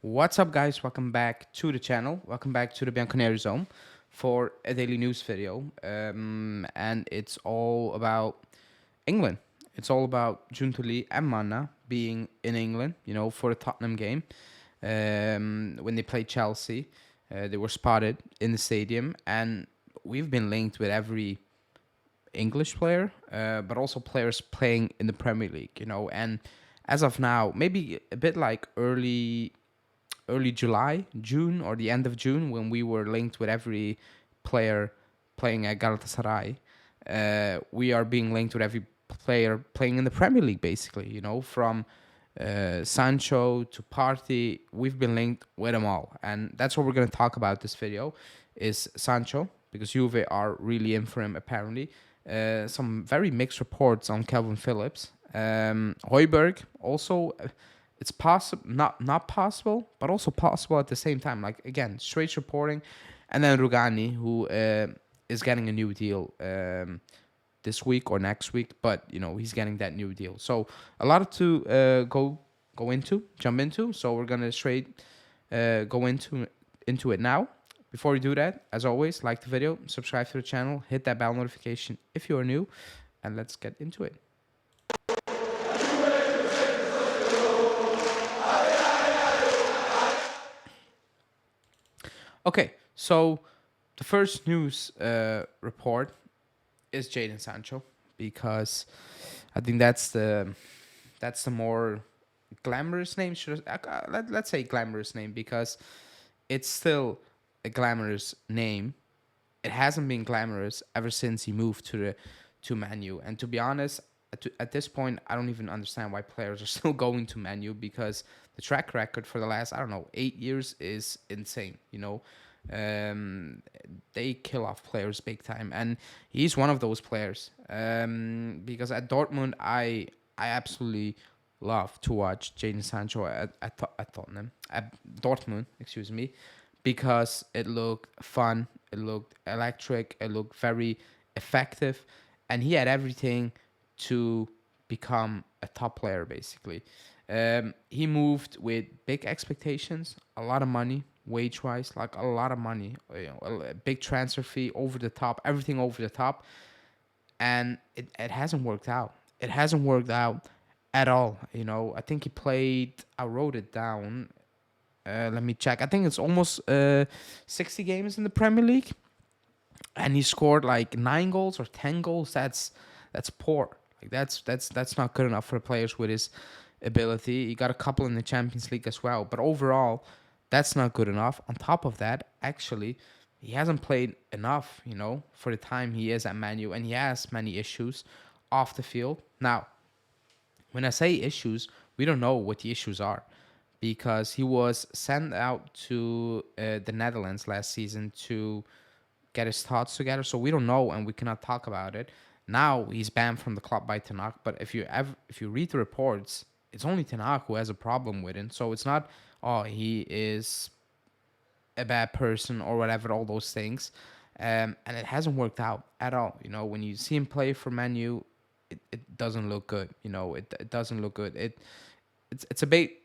What's up, guys? Welcome back to the channel. Welcome back to the Bianconeri Zone for a daily news video. And it's all about England. It's all about Giuntoli and Manna being in England, for the Tottenham game. When they played Chelsea, they were spotted in the stadium, and we've been linked with every English player, but also players playing in the Premier League, and as of now, maybe a bit like early July, June, or the end of June, when we were linked with every player playing at Galatasaray. We are being linked with every player playing in the Premier League, basically, from Sancho to Partey. We've been linked with them all. And that's what we're going to talk about this video, is Sancho, because Juve are really in for him, apparently. Some very mixed reports on Calvin Phillips. Højbjerg also, it's possible, not possible, but also possible at the same time. Like, again, straight reporting. And then Rugani, who is getting a new deal this week or next week, but he's getting that new deal. So a lot to jump into. So we're gonna straight go into it now. Before we do that, as always, like the video, subscribe to the channel, hit that bell notification if you are new, and let's get into it. Okay, so the first news report is Jadon Sancho, because I think that's the more glamorous name. Let's say glamorous name, because it's still a glamorous name. It hasn't been glamorous ever since he moved to Man U. And to be honest, at this point, I don't even understand why players are still going to Man U, because the track record for the last, 8 years is insane. They kill off players big time, and he's one of those players. Because at Dortmund, I absolutely love to watch Jadon Sancho at Tottenham, at Dortmund, excuse me, because it looked fun, it looked electric, it looked very effective, and he had everything to become a top player, basically. He moved with big expectations, a lot of money, wage-wise, like a lot of money, a big transfer fee, over the top, everything over the top, and it hasn't worked out. It hasn't worked out at all. I think he played, I wrote it down, let me check. I think it's almost 60 games in the Premier League, and he scored like 9 goals or 10 goals. That's poor. Like that's not good enough for players with his ability. He got a couple in the Champions League as well, but overall, that's not good enough. On top of that, actually, he hasn't played enough, for the time he is at Man U, and he has many issues off the field. Now, when I say issues, we don't know what the issues are, because he was sent out to the Netherlands last season to get his thoughts together. So we don't know, and we cannot talk about it. Now he's banned from the club by Ten Hag. But if you read the reports, it's only Ten Hag who has a problem with it. So it's not, he is a bad person or whatever, all those things. And it hasn't worked out at all. When you see him play for Man U, it doesn't look good. It doesn't look good. It's a bit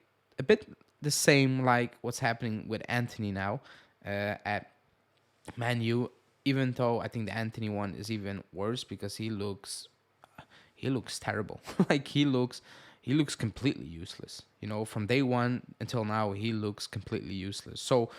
the same like what's happening with Anthony now at Man U. Even though I think the Anthony one is even worse, because he looks terrible. Like he looks completely useless. From day one until now, he looks completely useless. So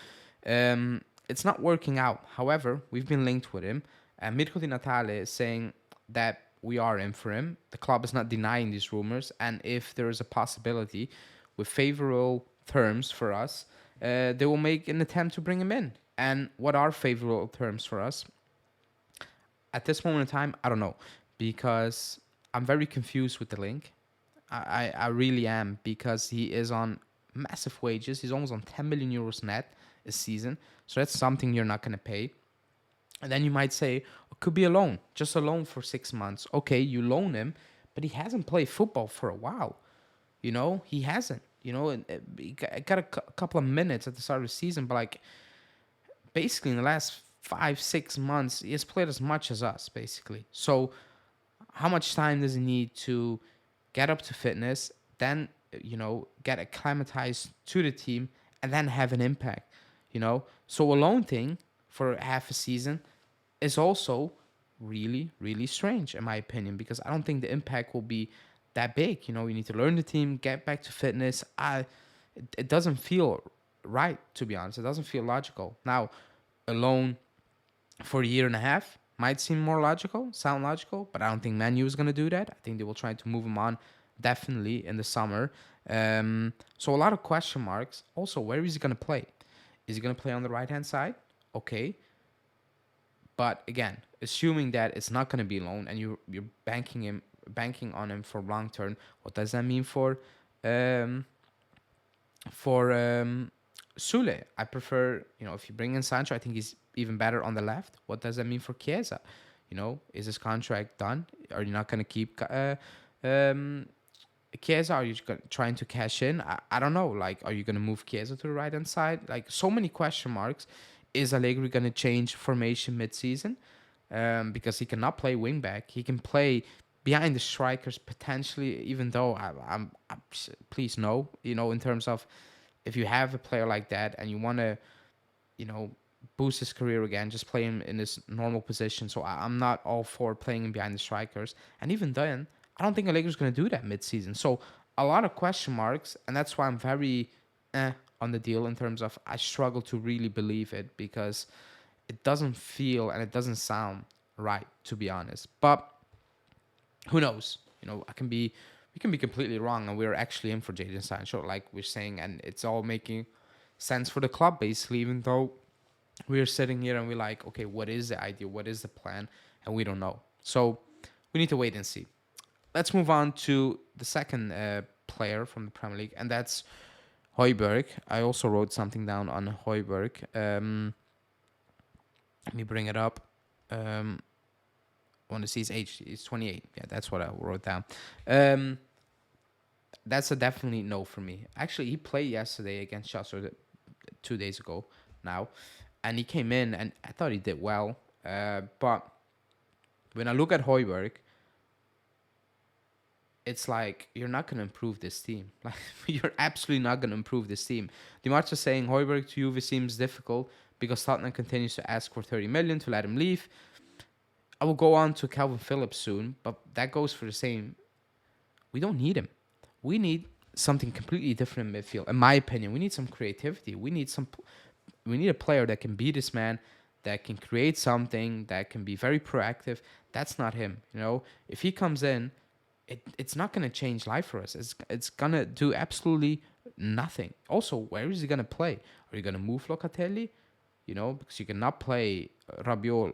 it's not working out. However, we've been linked with him, and Mirko Di Natale is saying that we are in for him. The club is not denying these rumors, and if there is a possibility with favorable terms for us, they will make an attempt to bring him in. And what are favorable terms for us? At this moment in time, I don't know, because I'm very confused with the link. I really am, because he is on massive wages. He's almost on 10 million euros net a season. So that's something you're not going to pay. And then you might say, it could be a loan, just a loan for 6 months. Okay, you loan him, but he hasn't played football for a while. He hasn't. He got a couple of minutes at the start of the season, but like basically in the last 5-6 months, he has played as much as us, basically. So how much time does he need to get up to fitness, then get acclimatized to the team, and then have an impact, you know. So a loan thing for half a season is also really, really strange in my opinion, because I don't think the impact will be that big. You know, you need to learn the team, get back to fitness. It doesn't feel right, to be honest. It doesn't feel logical. Now, a loan for a year and a half might seem more logical, sound logical, but I don't think Man U is going to do that. I think they will try to move him on definitely in the summer. So a lot of question marks. Also, where is he going to play? Is he going to play on the right hand side? Okay, but again, assuming that it's not going to be loan and you're banking on him for long term, what does that mean um, for Sule? I prefer, you know, if you bring in Sancho, I think he's even better on the left. What does that mean for Chiesa? You know, is his contract done? Are you not going to keep um, Chiesa? Are you trying to cash in? I don't know. Like, are you going to move Chiesa to the right hand side? Like, so many question marks. Is Allegri going to change formation mid-season? Because he cannot play wing back. He can play behind the strikers potentially, even though I'm please no. You know, in terms of if you have a player like that and you want to, you know, boost his career again, just play him in his normal position. So I'm not all for playing him behind the strikers. And even then, I don't think Allegri's going to do that mid-season. So a lot of question marks, and that's why I'm very on the deal in terms of I struggle to really believe it, because it doesn't feel and it doesn't sound right, to be honest. But who knows? You know, we can be completely wrong, and we're actually in for Jadon Sancho, like we're saying, and it's all making sense for the club basically. Even though we're sitting here and we're like, okay, what is the idea? What is the plan? And we don't know. So we need to wait and see. Let's move on to the second player from the Premier League, and that's HOJBJERG. I also wrote something down on HOJBJERG. Let me bring it up. I want to see his age. He's 28. Yeah, that's what I wrote down. That's a definitely no for me. Actually, he played yesterday against Chelsea 2 days ago now, and he came in, and I thought he did well. But when I look at HOJBJERG, it's like you're not going to improve this team. Like, you're absolutely not going to improve this team. Di Marzio saying HOJBJERG to Juve seems difficult because Tottenham continues to ask for 30 million to let him leave. I will go on to Calvin Phillips soon, but that goes for the same. We don't need him. We need something completely different in midfield. In my opinion, we need some creativity. We need a player that can be this man, that can create something, that can be very proactive. That's not him. You know, if he comes in, it's not going to change life for us. It's going to do absolutely nothing. Also, where is he going to play? Are you going to move Locatelli? You know, because you cannot play Rabiot,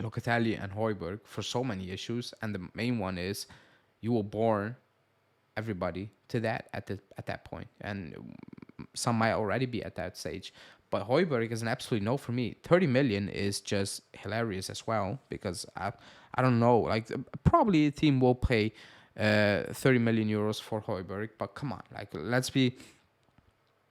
Locatelli and HOJBJERG for so many issues, and the main one is you will bore everybody to that at that point, and some might already be at that stage. But HOJBJERG is an absolute no for me. 30 million is just hilarious as well, because I don't know, like probably a team will pay 30 million euros for HOJBJERG, but come on, like let's be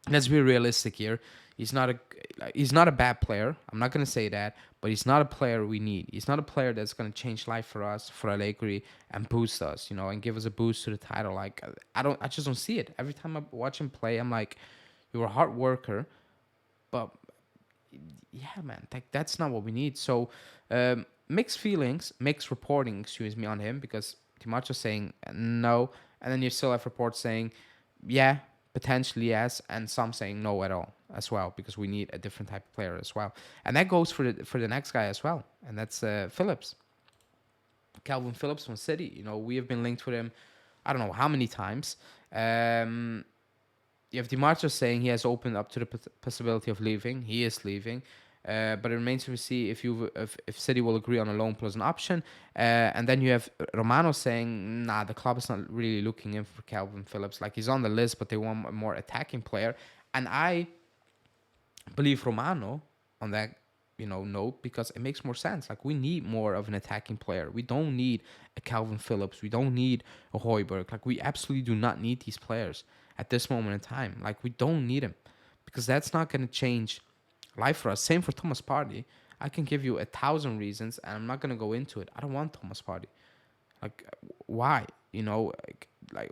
realistic here. He's not a bad player. I'm not gonna say that, but he's not a player we need. He's not a player that's gonna change life for us, for Allegri, and boost us, you know, and give us a boost to the title. Like I just don't see it. Every time I watch him play, I'm like, you're a hard worker, but yeah, man, like that's not what we need. So mixed feelings, mixed reporting, excuse me, on him, because Di Marzio saying no, and then you still have reports saying yeah, potentially yes, and some saying no at all as well, because we need a different type of player as well. And that goes for the next guy as well, and that's Phillips. Calvin Phillips from City. You know, we have been linked with him I don't know how many times. You have Di Marzio saying he has opened up to the possibility of leaving. He is leaving. But it remains to see if City will agree on a loan plus an option. And then you have Romano saying, nah, the club is not really looking in for Calvin Phillips. Like, he's on the list, but they want a more attacking player. And I believe Romano on that, note, because it makes more sense. Like, we need more of an attacking player. We don't need a Calvin Phillips. We don't need a HOJBJERG. Like, we absolutely do not need these players at this moment in time. Like, we don't need him, because that's not going to change life for us. Same for Thomas Partey. I can give you 1,000 reasons, and I'm not going to go into it. I don't want Thomas Partey. Like, why? Like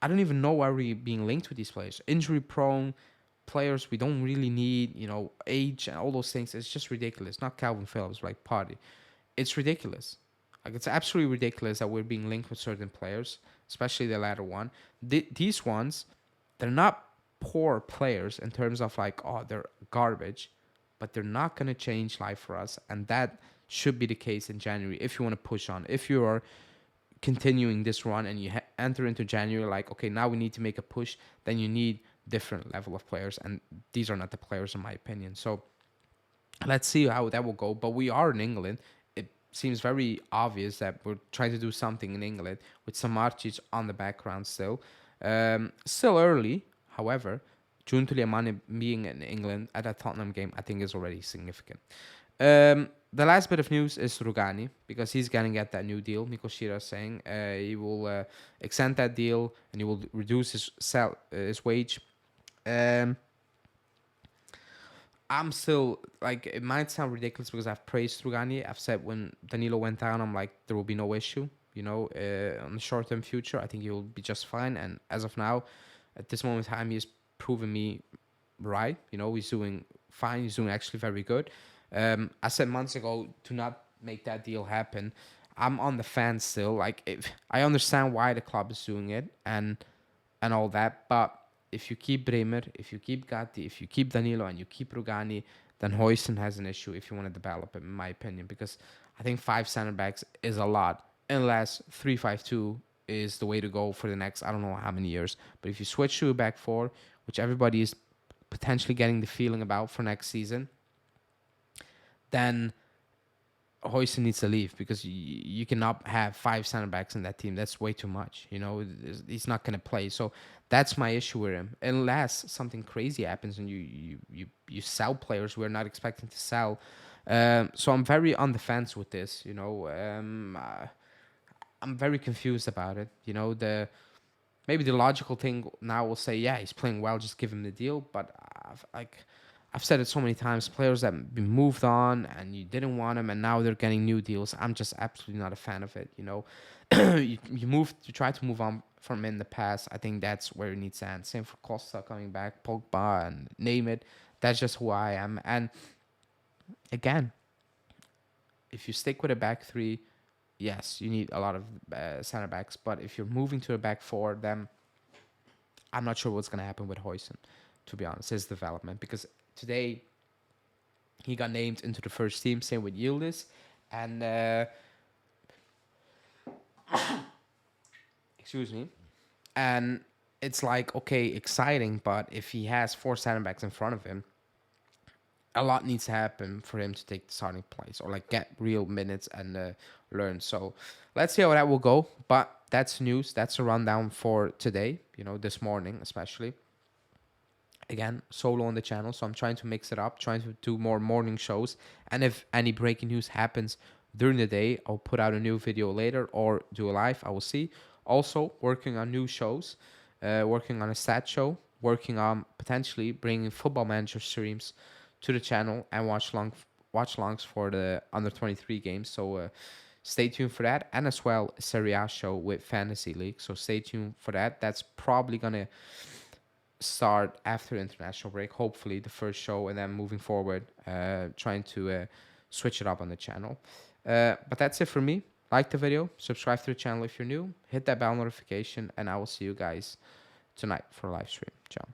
I don't even know why we're being linked with these players. Injury prone players we don't really need, you know, age and all those things. It's just ridiculous. Not Calvin Phillips, like Party. It's ridiculous. Like, it's absolutely ridiculous that we're being linked with certain players, especially the latter one. These ones, they're not poor players in terms of like, oh, they're garbage, but they're not going to change life for us. And that should be the case in January if you want to push on. If you are continuing this run and you enter into January like, okay, now we need to make a push, then you need different level of players. And these are not the players in my opinion. So let's see how that will go. But we are in England. It seems very obvious that we're trying to do something in England with Samardzic on the background still. Still early, however, Giuntoli and Mane being in England at a Tottenham game, I think is already significant. The last bit of news is Rugani, because he's going to get that new deal. Miko Shira is saying he will extend that deal and he will reduce his wage. I'm still, like, it might sound ridiculous because I've praised Rugani. I've said when Danilo went down, I'm like, there will be no issue, you know, on the short-term future. I think he will be just fine. And as of now, at this moment in time, he's proven me right. You know, he's doing fine. He's doing actually very good. I said months ago to not make that deal happen. I'm on the fence still. Like, if I understand why the club is doing it and all that, but if you keep Bremer, if you keep Gatti, if you keep Danilo, and you keep Rugani, then Huijsen has an issue if you want to develop him, in my opinion, because I think 5 center backs is a lot, unless 3-5-2 is the way to go for the next, I don't know how many years. But if you switch to a back 4, which everybody is potentially getting the feeling about for next season, then Huijsen needs to leave, because you cannot have 5 center backs in that team. That's way too much. You know, he's not going to play. So that's my issue with him. Unless something crazy happens and you sell players we're not expecting to sell. So I'm very on the fence with this. You know, I'm very confused about it. You know, maybe the logical thing now will say, yeah, he's playing well, just give him the deal. But I've said it so many times, players that have been moved on and you didn't want them and now they're getting new deals. I'm just absolutely not a fan of it. You know, you try to move on from in the past. I think that's where it needs to end. Same for Costa coming back, Pogba, and name it. That's just who I am. And again, if you stick with a back 3, yes, you need a lot of center backs. But if you're moving to a back 4, then I'm not sure what's going to happen with Huijsen, to be honest, his development. Because today, he got named into the first team, same with Yildiz. And, excuse me. And it's like, okay, exciting, but if he has 4 center backs in front of him, a lot needs to happen for him to take the starting place or like get real minutes and learn. So let's see how that will go. But that's news. That's a rundown for today, you know, this morning especially. Again, solo on the channel, so I'm trying to mix it up, trying to do more morning shows. And if any breaking news happens during the day, I'll put out a new video later or do a live. I will see. Also, working on new shows, working on a stat show, working on potentially bringing Football Manager streams to the channel and watch longs for the under 23 games. So stay tuned for that, and as well a Serie A show with Fantasy League. So stay tuned for that. That's probably gonna start after the international break, hopefully the first show, and then moving forward trying to switch it up on the channel. But that's it for me. Like the video, subscribe to the channel if you're new, hit that bell notification, and I will see you guys tonight for a live stream. Ciao.